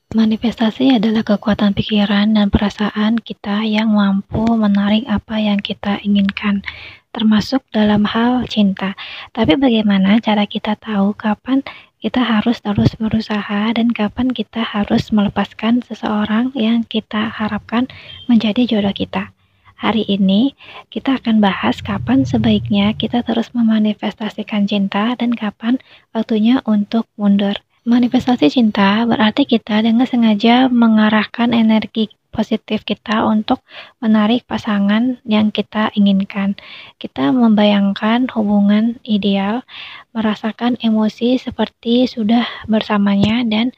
Manifestasi adalah kekuatan pikiran dan perasaan kita yang mampu menarik apa yang kita inginkan, termasuk dalam hal cinta. Tapi bagaimana cara kita tahu kapan kita harus terus berusaha dan kapan kita harus melepaskan seseorang yang kita harapkan menjadi jodoh kita? Hari ini kita akan bahas kapan sebaiknya kita terus memanifestasikan cinta dan kapan waktunya untuk mundur. Manifestasi cinta berarti kita dengan sengaja mengarahkan energi positif kita untuk menarik pasangan yang kita inginkan. Kita membayangkan hubungan ideal, merasakan emosi seperti sudah bersamanya, dan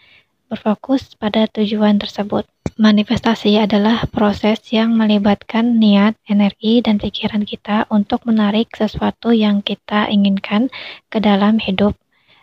berfokus pada tujuan tersebut. Manifestasi adalah proses yang melibatkan niat, energi, dan pikiran kita untuk menarik sesuatu yang kita inginkan ke dalam hidup,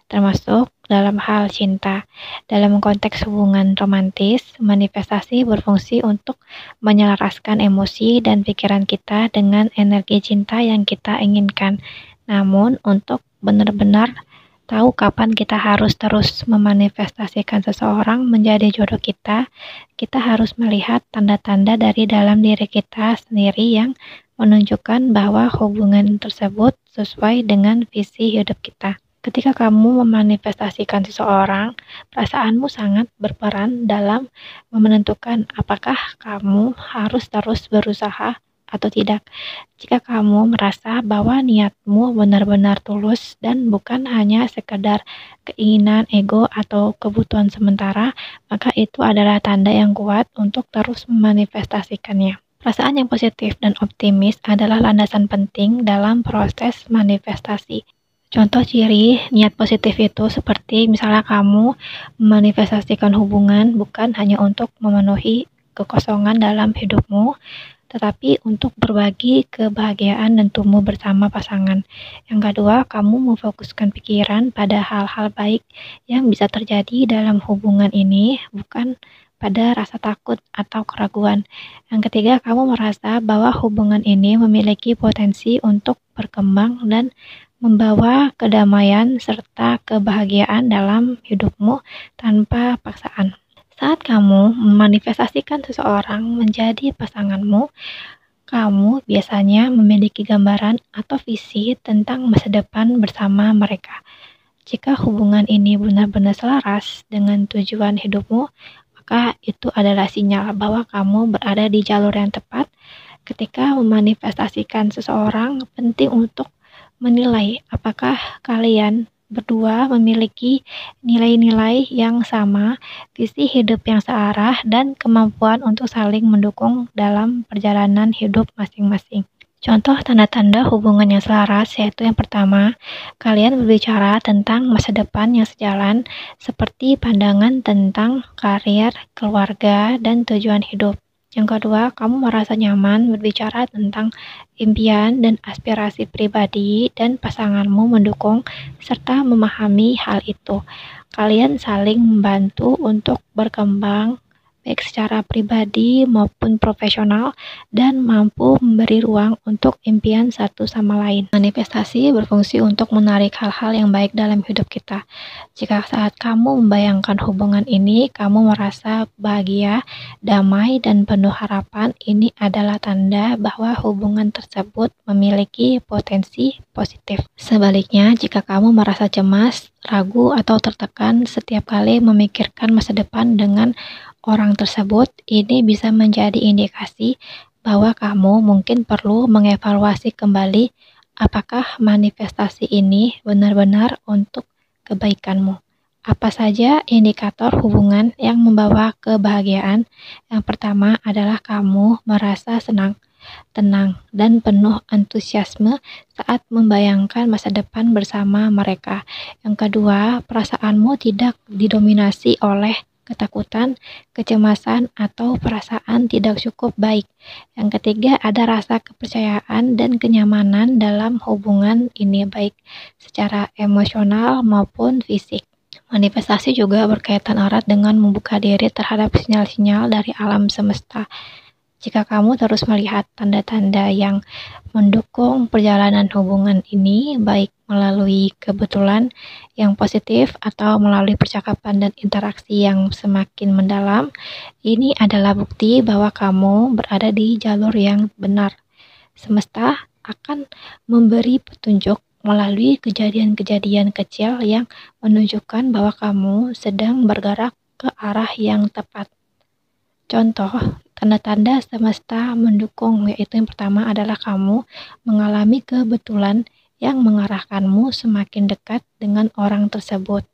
termasuk dalam hal cinta. Dalam konteks hubungan romantis, manifestasi berfungsi untuk menyelaraskan emosi dan pikiran kita dengan energi cinta yang kita inginkan. Namun, untuk benar-benar tahu kapan kita harus terus memanifestasikan seseorang menjadi jodoh kita, kita harus melihat tanda-tanda dari dalam diri kita sendiri yang menunjukkan bahwa hubungan tersebut sesuai dengan visi hidup kita. Ketika kamu memanifestasikan seseorang, perasaanmu sangat berperan dalam menentukan apakah kamu harus terus berusaha atau tidak. Jika kamu merasa bahwa niatmu benar-benar tulus dan bukan hanya sekedar keinginan ego atau kebutuhan sementara, maka itu adalah tanda yang kuat untuk terus memanifestasikannya. Perasaan yang positif dan optimis adalah landasan penting dalam proses manifestasi. Contoh ciri niat positif itu seperti misalnya kamu memanifestasikan hubungan bukan hanya untuk memenuhi kekosongan dalam hidupmu, tetapi untuk berbagi kebahagiaan dan tumbuh bersama pasangan. Yang kedua, kamu memfokuskan pikiran pada hal-hal baik yang bisa terjadi dalam hubungan ini, bukan pada rasa takut atau keraguan. Yang ketiga, kamu merasa bahwa hubungan ini memiliki potensi untuk berkembang dan membawa kedamaian serta kebahagiaan dalam hidupmu tanpa paksaan. Saat kamu memanifestasikan seseorang menjadi pasanganmu, kamu biasanya memiliki gambaran atau visi tentang masa depan bersama mereka. Jika hubungan ini benar-benar selaras dengan tujuan hidupmu, maka itu adalah sinyal bahwa kamu berada di jalur yang tepat. Ketika memanifestasikan seseorang, penting untuk menilai apakah kalian berdua memiliki nilai-nilai yang sama, visi hidup yang searah, dan kemampuan untuk saling mendukung dalam perjalanan hidup masing-masing. Contoh tanda-tanda hubungan yang selaras yaitu yang pertama, kalian berbicara tentang masa depan yang sejalan, seperti pandangan tentang karir, keluarga, dan tujuan hidup. Yang kedua, kamu merasa nyaman berbicara tentang impian dan aspirasi pribadi dan pasanganmu mendukung serta memahami hal itu. Kalian saling membantu untuk berkembang baik secara pribadi maupun profesional dan mampu memberi ruang untuk impian satu sama lain. Manifestasi berfungsi untuk menarik hal-hal yang baik dalam hidup kita. Jika saat kamu membayangkan hubungan ini, kamu merasa bahagia, damai, dan penuh harapan, ini adalah tanda bahwa hubungan tersebut memiliki potensi positif. Sebaliknya, jika kamu merasa cemas, ragu, atau tertekan setiap kali memikirkan masa depan dengan orang tersebut, ini bisa menjadi indikasi bahwa kamu mungkin perlu mengevaluasi kembali apakah manifestasi ini benar-benar untuk kebaikanmu. Apa saja indikator hubungan yang membawa kebahagiaan? Yang pertama adalah kamu merasa senang, tenang, dan penuh antusiasme saat membayangkan masa depan bersama mereka. Yang kedua, perasaanmu tidak didominasi oleh ketakutan, kecemasan, atau perasaan tidak cukup baik. Yang ketiga, ada rasa kepercayaan dan kenyamanan dalam hubungan ini baik secara emosional maupun fisik. Manifestasi juga berkaitan erat dengan membuka diri terhadap sinyal-sinyal dari alam semesta. Jika kamu terus melihat tanda-tanda yang mendukung perjalanan hubungan ini, baik melalui kebetulan yang positif atau melalui percakapan dan interaksi yang semakin mendalam, ini adalah bukti bahwa kamu berada di jalur yang benar. Semesta akan memberi petunjuk melalui kejadian-kejadian kecil yang menunjukkan bahwa kamu sedang bergerak ke arah yang tepat. Contoh, tanda-tanda semesta mendukung yaitu yang pertama adalah kamu mengalami kebetulan yang mengarahkanmu semakin dekat dengan orang tersebut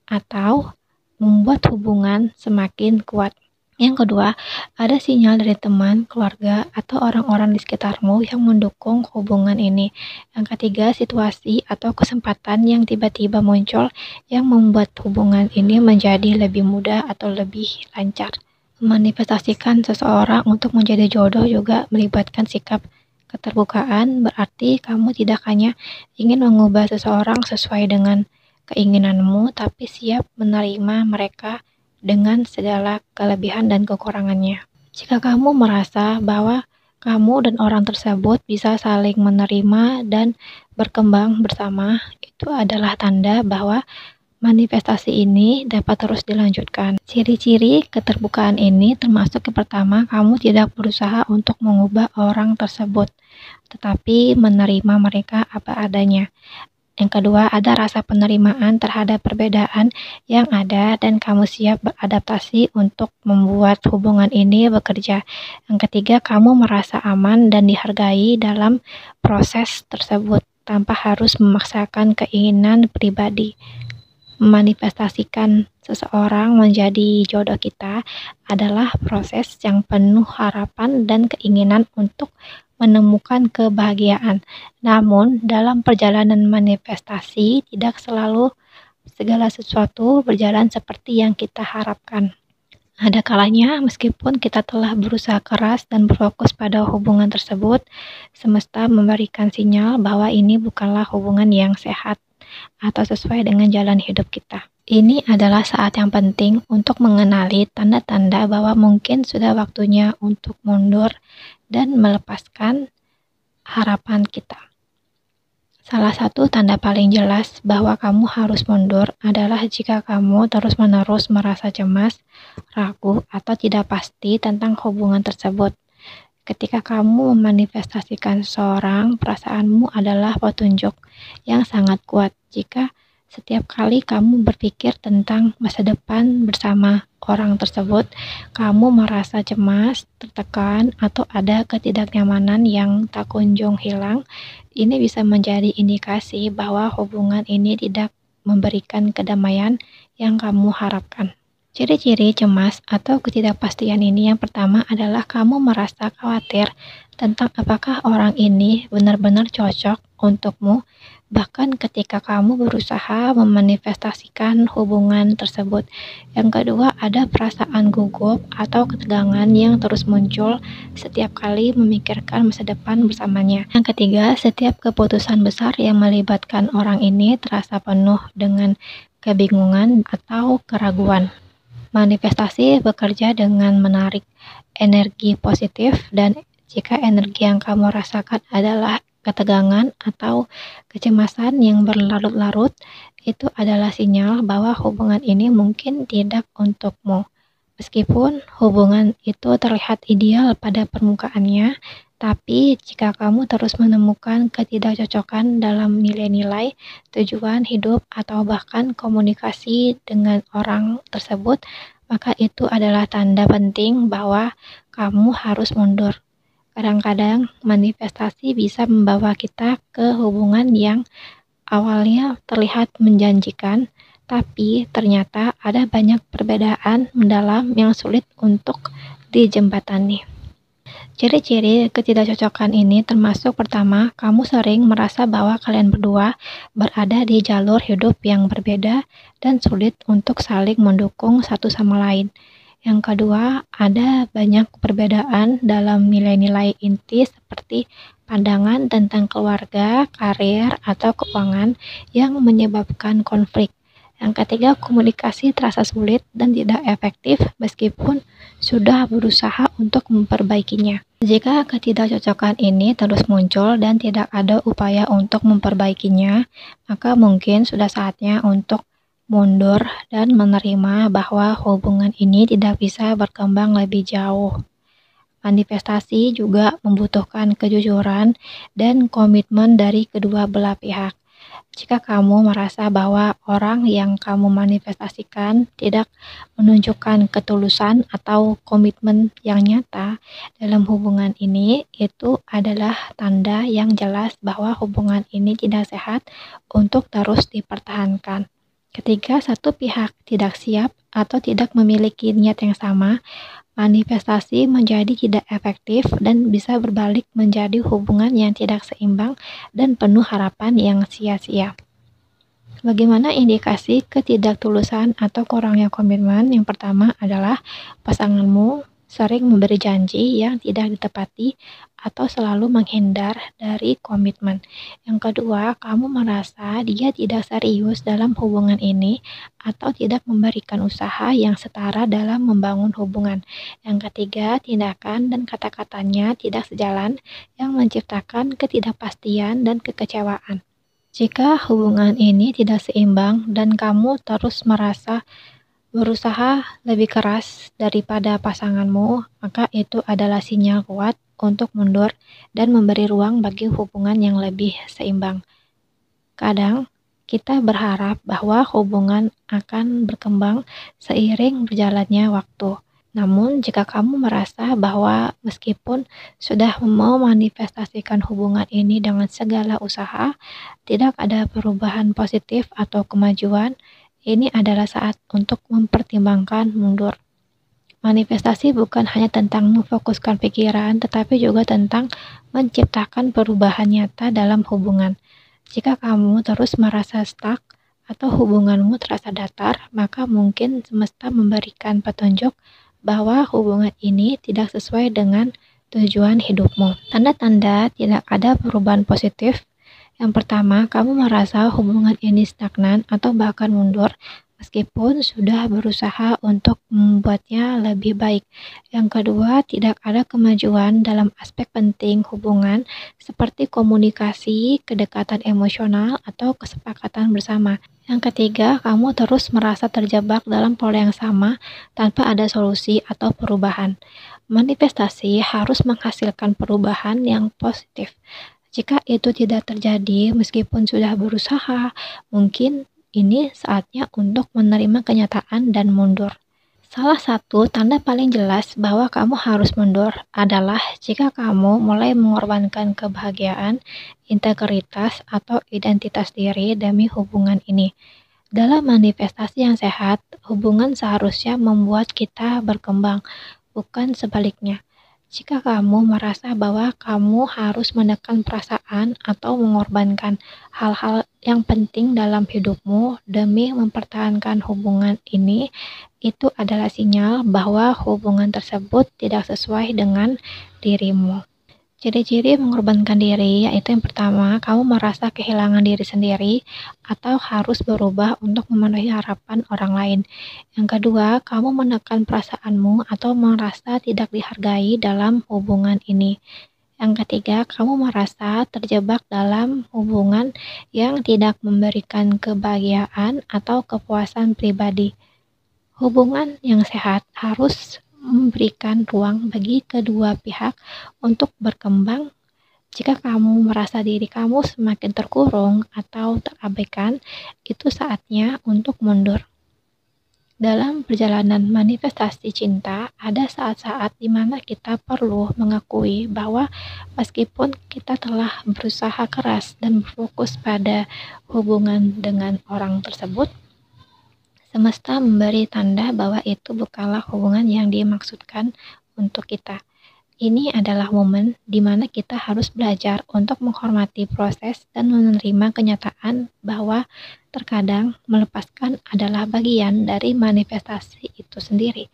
atau membuat hubungan semakin kuat. Yang kedua, ada sinyal dari teman, keluarga, atau orang-orang di sekitarmu yang mendukung hubungan ini. Yang ketiga, situasi atau kesempatan yang tiba-tiba muncul yang membuat hubungan ini menjadi lebih mudah atau lebih lancar. Manifestasikan seseorang untuk menjadi jodoh juga melibatkan sikap keterbukaan, berarti kamu tidak hanya ingin mengubah seseorang sesuai dengan keinginanmu, tapi siap menerima mereka dengan segala kelebihan dan kekurangannya. Jika kamu merasa bahwa kamu dan orang tersebut bisa saling menerima dan berkembang bersama, itu adalah tanda bahwa manifestasi ini dapat terus dilanjutkan. Ciri-ciri keterbukaan ini termasuk yang pertama, kamu tidak berusaha untuk mengubah orang tersebut, tetapi menerima mereka apa adanya. Yang kedua, ada rasa penerimaan terhadap perbedaan yang ada dan kamu siap beradaptasi untuk membuat hubungan ini bekerja. Yang ketiga, kamu merasa aman dan dihargai dalam proses tersebut tanpa harus memaksakan keinginan pribadi. Memanifestasikan seseorang menjadi jodoh kita adalah proses yang penuh harapan dan keinginan untuk menemukan kebahagiaan. Namun, dalam perjalanan manifestasi, tidak selalu segala sesuatu berjalan seperti yang kita harapkan. Ada kalanya, meskipun kita telah berusaha keras dan berfokus pada hubungan tersebut, semesta memberikan sinyal bahwa ini bukanlah hubungan yang sehat atau sesuai dengan jalan hidup kita. Ini adalah saat yang penting untuk mengenali tanda-tanda bahwa mungkin sudah waktunya untuk mundur dan melepaskan harapan kita. Salah satu tanda paling jelas bahwa kamu harus mundur adalah jika kamu terus-menerus merasa cemas, ragu, atau tidak pasti tentang hubungan tersebut. Ketika kamu memanifestasikan seseorang, perasaanmu adalah petunjuk yang sangat kuat. Jika setiap kali kamu berpikir tentang masa depan bersama orang tersebut, kamu merasa cemas, tertekan, atau ada ketidaknyamanan yang tak kunjung hilang, ini bisa menjadi indikasi bahwa hubungan ini tidak memberikan kedamaian yang kamu harapkan. Ciri-ciri cemas atau ketidakpastian ini yang pertama adalah kamu merasa khawatir tentang apakah orang ini benar-benar cocok untukmu, bahkan ketika kamu berusaha memanifestasikan hubungan tersebut. Yang kedua, ada perasaan gugup atau ketegangan yang terus muncul setiap kali memikirkan masa depan bersamanya. Yang ketiga, setiap keputusan besar yang melibatkan orang ini terasa penuh dengan kebingungan atau keraguan. Manifestasi bekerja dengan menarik energi positif, dan jika energi yang kamu rasakan adalah ketegangan atau kecemasan yang berlarut-larut, itu adalah sinyal bahwa hubungan ini mungkin tidak untukmu. Meskipun hubungan itu terlihat ideal pada permukaannya, tapi jika kamu terus menemukan ketidakcocokan dalam nilai-nilai, tujuan hidup, atau bahkan komunikasi dengan orang tersebut, maka itu adalah tanda penting bahwa kamu harus mundur. Kadang-kadang manifestasi bisa membawa kita ke hubungan yang awalnya terlihat menjanjikan, tapi ternyata ada banyak perbedaan mendalam yang sulit untuk dijembatani. Ciri-ciri ketidakcocokan ini termasuk pertama, kamu sering merasa bahwa kalian berdua berada di jalur hidup yang berbeda dan sulit untuk saling mendukung satu sama lain. Yang kedua, ada banyak perbedaan dalam nilai-nilai inti seperti pandangan tentang keluarga, karir, atau keuangan yang menyebabkan konflik. Yang ketiga, komunikasi terasa sulit dan tidak efektif meskipun sudah berusaha untuk memperbaikinya. Jika ketidakcocokan ini terus muncul dan tidak ada upaya untuk memperbaikinya, maka mungkin sudah saatnya untuk mundur dan menerima bahwa hubungan ini tidak bisa berkembang lebih jauh. Manifestasi juga membutuhkan kejujuran dan komitmen dari kedua belah pihak. Jika kamu merasa bahwa orang yang kamu manifestasikan tidak menunjukkan ketulusan atau komitmen yang nyata dalam hubungan ini, itu adalah tanda yang jelas bahwa hubungan ini tidak sehat untuk terus dipertahankan. Ketika satu pihak tidak siap atau tidak memiliki niat yang sama, manifestasi menjadi tidak efektif dan bisa berbalik menjadi hubungan yang tidak seimbang dan penuh harapan yang sia-sia. Bagaimana indikasi ketidaktulusan atau kurangnya komitmen? Yang pertama adalah pasanganmu sering memberi janji yang tidak ditepati atau selalu menghindar dari komitmen. Yang kedua, kamu merasa dia tidak serius dalam hubungan ini atau tidak memberikan usaha yang setara dalam membangun hubungan. Yang ketiga, tindakan dan kata-katanya tidak sejalan yang menciptakan ketidakpastian dan kekecewaan. Jika hubungan ini tidak seimbang dan kamu terus merasa berusaha lebih keras daripada pasanganmu, maka itu adalah sinyal kuat untuk mundur dan memberi ruang bagi hubungan yang lebih seimbang. Kadang kita berharap bahwa hubungan akan berkembang seiring berjalannya waktu. Namun, jika kamu merasa bahwa meskipun sudah mau manifestasikan hubungan ini dengan segala usaha, tidak ada perubahan positif atau kemajuan, ini adalah saat untuk mempertimbangkan mundur. Manifestasi bukan hanya tentang memfokuskan pikiran, tetapi juga tentang menciptakan perubahan nyata dalam hubungan. Jika kamu terus merasa stuck atau hubunganmu terasa datar, maka mungkin semesta memberikan petunjuk bahwa hubungan ini tidak sesuai dengan tujuan hidupmu. Tanda-tanda tidak ada perubahan positif. Yang pertama, kamu merasa hubungan ini stagnan atau bahkan mundur meskipun sudah berusaha untuk membuatnya lebih baik. Yang kedua, tidak ada kemajuan dalam aspek penting hubungan seperti komunikasi, kedekatan emosional, atau kesepakatan bersama. Yang ketiga, kamu terus merasa terjebak dalam pola yang sama tanpa ada solusi atau perubahan. Manifestasi harus menghasilkan perubahan yang positif. Jika itu tidak terjadi, meskipun sudah berusaha, mungkin ini saatnya untuk menerima kenyataan dan mundur. Salah satu tanda paling jelas bahwa kamu harus mundur adalah jika kamu mulai mengorbankan kebahagiaan, integritas, atau identitas diri demi hubungan ini. Dalam manifestasi yang sehat, hubungan seharusnya membuat kita berkembang, bukan sebaliknya. Jika kamu merasa bahwa kamu harus menekan perasaan atau mengorbankan hal-hal yang penting dalam hidupmu demi mempertahankan hubungan ini, itu adalah sinyal bahwa hubungan tersebut tidak sesuai dengan dirimu. Ciri-ciri mengorbankan diri yaitu yang pertama, kamu merasa kehilangan diri sendiri atau harus berubah untuk memenuhi harapan orang lain. Yang kedua, kamu menekan perasaanmu atau merasa tidak dihargai dalam hubungan ini. Yang ketiga, kamu merasa terjebak dalam hubungan yang tidak memberikan kebahagiaan atau kepuasan pribadi. Hubungan yang sehat harus memberikan ruang bagi kedua pihak untuk berkembang. Jika kamu merasa diri kamu semakin terkurung atau terabaikan, itu saatnya untuk mundur. Dalam perjalanan manifestasi cinta, ada saat-saat di mana kita perlu mengakui bahwa meskipun kita telah berusaha keras dan berfokus pada hubungan dengan orang tersebut, semesta memberi tanda bahwa itu bukanlah hubungan yang dimaksudkan untuk kita. Ini adalah momen di mana kita harus belajar untuk menghormati proses dan menerima kenyataan bahwa terkadang melepaskan adalah bagian dari manifestasi itu sendiri.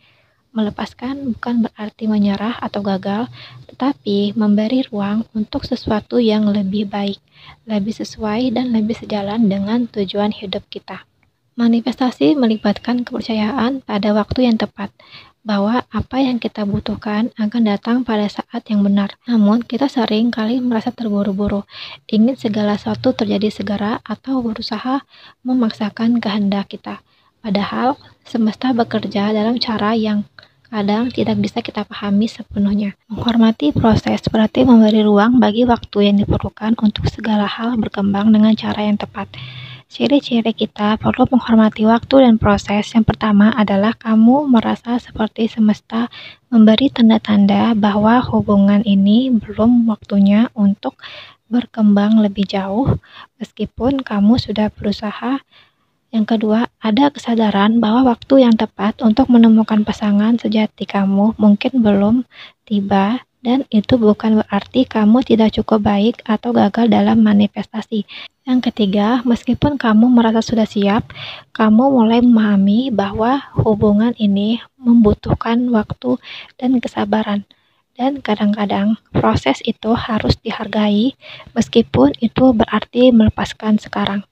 Melepaskan bukan berarti menyerah atau gagal, tetapi memberi ruang untuk sesuatu yang lebih baik, lebih sesuai dan lebih sejalan dengan tujuan hidup kita. Manifestasi melibatkan kepercayaan pada waktu yang tepat. bahwa apa yang kita butuhkan akan datang pada saat yang benar. Namun, kita sering kali merasa terburu-buru, ingin segala sesuatu terjadi segera atau berusaha memaksakan kehendak kita. Padahal, semesta bekerja dalam cara yang kadang tidak bisa kita pahami sepenuhnya. Menghormati proses berarti memberi ruang bagi waktu yang diperlukan untuk segala hal berkembang dengan cara yang tepat. Ciri-ciri kita perlu menghormati waktu dan proses. Yang pertama adalah kamu merasa seperti semesta memberi tanda-tanda bahwa hubungan ini belum waktunya untuk berkembang lebih jauh, meskipun kamu sudah berusaha. Yang kedua, ada kesadaran bahwa waktu yang tepat untuk menemukan pasangan sejati kamu mungkin belum tiba, dan itu bukan berarti kamu tidak cukup baik atau gagal dalam manifestasi. Yang ketiga, meskipun kamu merasa sudah siap, kamu mulai memahami bahwa hubungan ini membutuhkan waktu dan kesabaran. Dan kadang-kadang proses itu harus dihargai, meskipun itu berarti melepaskan sekarang.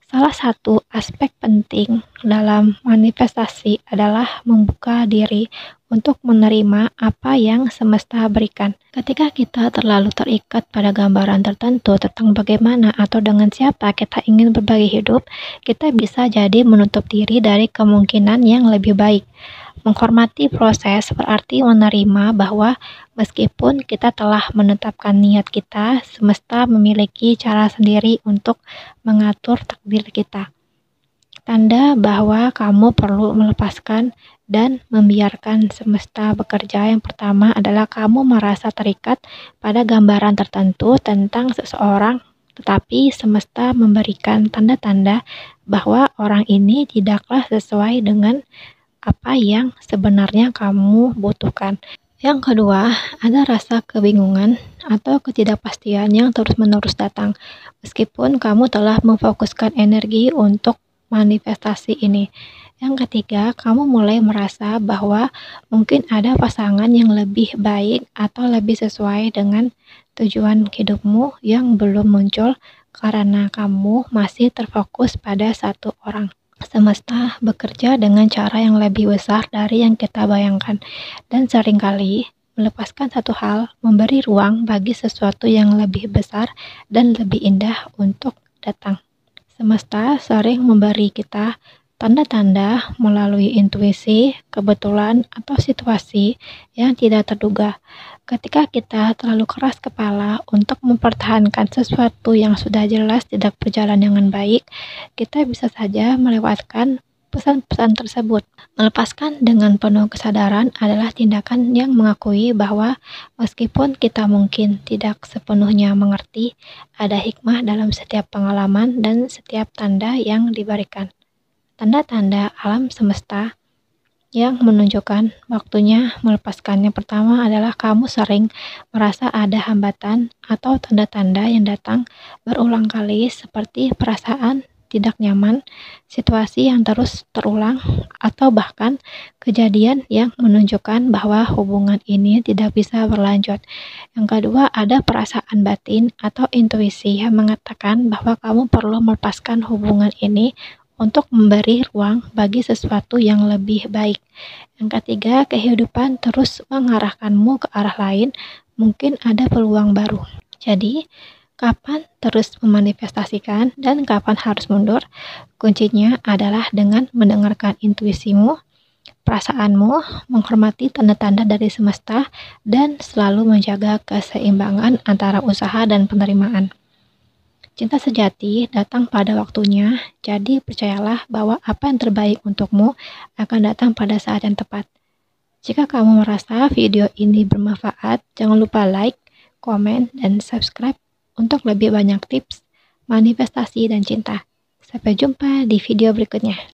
Salah satu aspek penting dalam manifestasi adalah membuka diri untuk menerima apa yang semesta berikan. Ketika kita terlalu terikat pada gambaran tertentu tentang bagaimana atau dengan siapa kita ingin berbagi hidup, kita bisa jadi menutup diri dari kemungkinan yang lebih baik. Menghormati proses berarti menerima bahwa meskipun kita telah menetapkan niat kita, semesta memiliki cara sendiri untuk mengatur takdir kita. Tanda bahwa kamu perlu melepaskan dan membiarkan semesta bekerja yang pertama adalah kamu merasa terikat pada gambaran tertentu tentang seseorang, tetapi semesta memberikan tanda-tanda bahwa orang ini tidaklah sesuai dengan apa yang sebenarnya kamu butuhkan. Yang kedua, ada rasa kebingungan atau ketidakpastian yang terus-menerus datang, meskipun kamu telah memfokuskan energi untuk manifestasi ini. Yang ketiga, kamu mulai merasa bahwa mungkin ada pasangan yang lebih baik atau lebih sesuai dengan tujuan hidupmu yang belum muncul karena kamu masih terfokus pada satu orang. Semesta bekerja dengan cara yang lebih besar dari yang kita bayangkan, dan seringkali melepaskan satu hal memberi ruang bagi sesuatu yang lebih besar dan lebih indah untuk datang. Semesta sering memberi kita tanda-tanda melalui intuisi, kebetulan, atau situasi yang tidak terduga. Ketika kita terlalu keras kepala untuk mempertahankan sesuatu yang sudah jelas tidak berjalan dengan baik, kita bisa saja melewatkan pesan-pesan tersebut. Melepaskan dengan penuh kesadaran adalah tindakan yang mengakui bahwa meskipun kita mungkin tidak sepenuhnya mengerti, ada hikmah dalam setiap pengalaman dan setiap tanda yang diberikan. Tanda-tanda alam semesta yang menunjukkan waktunya melepaskan. Yang pertama adalah kamu sering merasa ada hambatan atau tanda-tanda yang datang berulang kali seperti perasaan tidak nyaman, situasi yang terus terulang, atau bahkan kejadian yang menunjukkan bahwa hubungan ini tidak bisa berlanjut. Yang kedua, ada perasaan batin atau intuisi yang mengatakan bahwa kamu perlu melepaskan hubungan ini untuk memberi ruang bagi sesuatu yang lebih baik. Yang ketiga, kehidupan terus mengarahkanmu ke arah lain, mungkin ada peluang baru. Jadi, kapan terus memanifestasikan dan kapan harus mundur? Kuncinya adalah dengan mendengarkan intuisimu, perasaanmu, menghormati tanda-tanda dari semesta, dan selalu menjaga keseimbangan antara usaha dan penerimaan. Cinta sejati datang pada waktunya, jadi percayalah bahwa apa yang terbaik untukmu akan datang pada saat yang tepat. Jika kamu merasa video ini bermanfaat, jangan lupa like, komen, dan subscribe untuk lebih banyak tips, manifestasi, dan cinta. Sampai jumpa di video berikutnya.